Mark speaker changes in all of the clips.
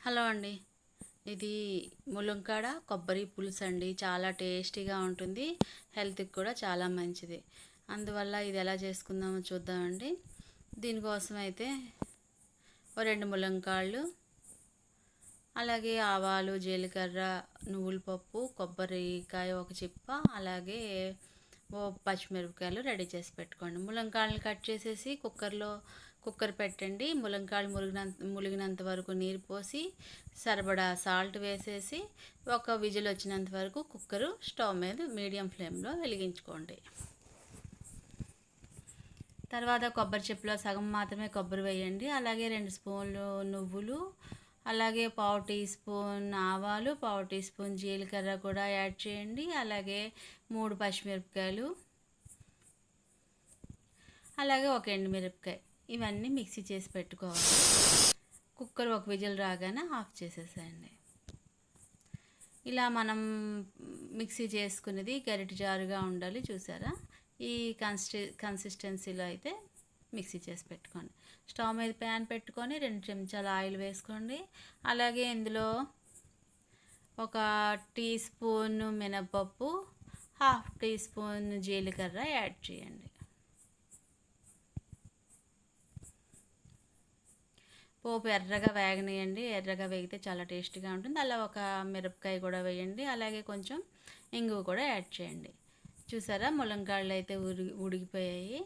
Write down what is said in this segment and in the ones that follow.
Speaker 1: Hello అండి. ఇది ములంకాడ కొబ్బరి పులుసు అండి. చాలా టేస్టీగా ఉంటుంది. హెల్త్‌కి కూడా చాలా మంచిది. అందువల్ల ఇది ఎలా చేసుకుందామో చూద్దామండి. దీనికోసం అయితే ఓ 2 ములంకాళ్ళు, అలాగే ఆవాలు, జీలకర్ర, నువ్వుల పప్పు, కొబ్బరికాయ ఒక చిప్ప, అలాగే ఓ పచ్చిమిరపకాయలు రెడీ చేసి పెట్టుకోండి. ములంకాయలను కట్ చేసేసి కుక్కర్ పెట్టండి. ములంకాయలు ములిగినంత వరకు నీరు పోసి సరిపడా సాల్ట్ వేసేసి ఒక విజిల్ వచ్చినంత వరకు కుక్కరు స్టవ్ మీద మీడియం ఫ్లేమ్లో వెలిగించుకోండి. తర్వాత కొబ్బరి చిప్పలో సగం మాత్రమే కొబ్బరి వేయండి. అలాగే 2 స్పూన్లు నువ్వులు, అలాగే పావు టీ స్పూన్ ఆవాలు, పావు టీ స్పూన్ జీలకర్ర కూడా యాడ్ చేయండి. అలాగే 3 పచ్చిమిరపకాయలు, అలాగే ఒక ఎండుమిరపకాయ, ఇవన్నీ మిక్సీ చేసి పెట్టుకోవాలి. కుక్కర్ ఒక విజిల్ రాగానే ఆఫ్ చేసేసేయండి. ఇలా మనం మిక్సీ చేసుకునేది గరిటె జారుగా ఉండాలి, చూసారా? ఈ కన్సిస్టెన్సీలో అయితే మిక్సీ చేసి పెట్టుకోండి. స్టవ్ మీద ప్యాన్ పెట్టుకొని 2 చెంచాల ఆయిల్ వేసుకోండి. అలాగే ఇందులో ఒక టీ స్పూన్ మినపప్పు, హాఫ్ టీ స్పూన్ జీలకర్ర యాడ్ చేయండి. పోపు ఎర్రగా వేగనియండి. ఎర్రగా వేగితే చాలా టేస్టీగా ఉంటుంది. అలా ఒక మిరపకాయ కూడా వేయండి. అలాగే కొంచెం ఇంగువ కూడా యాడ్ చేయండి. చూసారా, ములంకాయలు అయితే ఉడికిపోయాయి.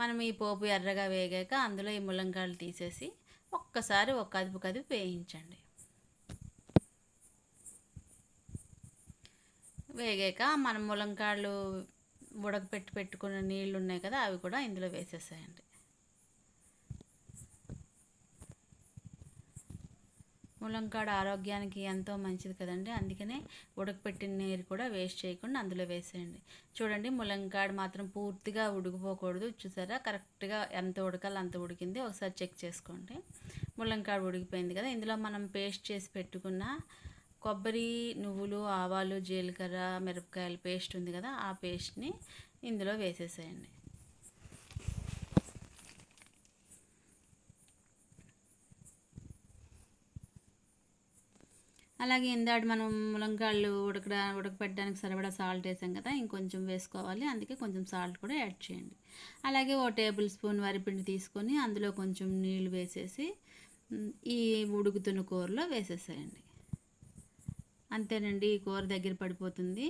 Speaker 1: మనం ఈ పోపు ఎర్రగా వేగాక అందులో ఈ ములంకాయలు తీసేసి ఒక్కసారి ఒక కదుపు వేయించండి. వేగాక మనం ములంకాయలు పెట్టుకున్న నీళ్ళు ఉన్నాయి కదా, అవి కూడా ఇందులో వేసేసేయండి. ములంకాడ ఆరోగ్యానికి ఎంతో మంచిది కదండి. అందుకనే ఉడకపెట్టిన నీరు కూడా వేస్ట్ చేయకుండా అందులో వేసేయండి. చూడండి, ములంకాడ మాత్రం పూర్తిగా ఉడికిపోకూడదు. చూసారా, కరెక్ట్గా ఎంత ఉడకాలో అంత ఉడికింది. ఒకసారి చెక్ చేసుకోండి. ములంకాడ ఉడికిపోయింది కదా. ఇందులో మనం పేస్ట్ చేసి పెట్టుకున్న కొబ్బరి, నువ్వులు, ఆవాలు, జీలకర్ర, మిరపకాయల పేస్ట్ ఉంది కదా, ఆ పేస్ట్ని ఇందులో వేసేసేయండి. అలాగే ఇందాక మనం ములంకాళ్ళు ఉడకపెట్టడానికి సరిపడా సాల్ట్ వేసాం కదా, ఇంకొంచెం వేసుకోవాలి. అందుకే కొంచెం సాల్ట్ కూడా యాడ్ చేయండి. అలాగే ఓ టేబుల్ స్పూన్ వరిపిండి తీసుకొని అందులో కొంచెం నీళ్ళు వేసేసి ఈ ఉడుకుతున్న కూరలో వేసేసేయండి. అంతేనండి, ఈ కూర దగ్గర పడిపోతుంది.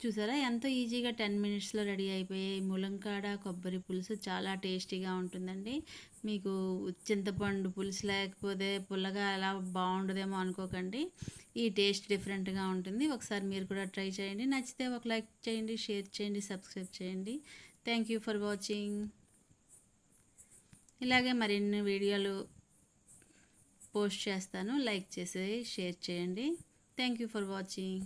Speaker 1: చూసారా, ఎంతో ఈజీగా 10 మినిట్స్లో రెడీ అయిపోయాయి. ములంకాడ కొబ్బరి పులుసు చాలా టేస్టీగా ఉంటుందండి. మీకు చింతపండు పులుసు లేకపోతే పుల్లగా ఎలా బాగుండదేమో అనుకోకండి. ఈ టేస్ట్ డిఫరెంట్గా ఉంటుంది. ఒకసారి మీరు కూడా ట్రై చేయండి. నచ్చితే ఒక లైక్ చేయండి, షేర్ చేయండి, సబ్స్క్రైబ్ చేయండి. Thank you for watching. ఇలాగే మరిన్ని వీడియోలు పోస్ట్ చేస్తాను. లైక్ చేసి షేర్ చేయండి. Thank you for watching.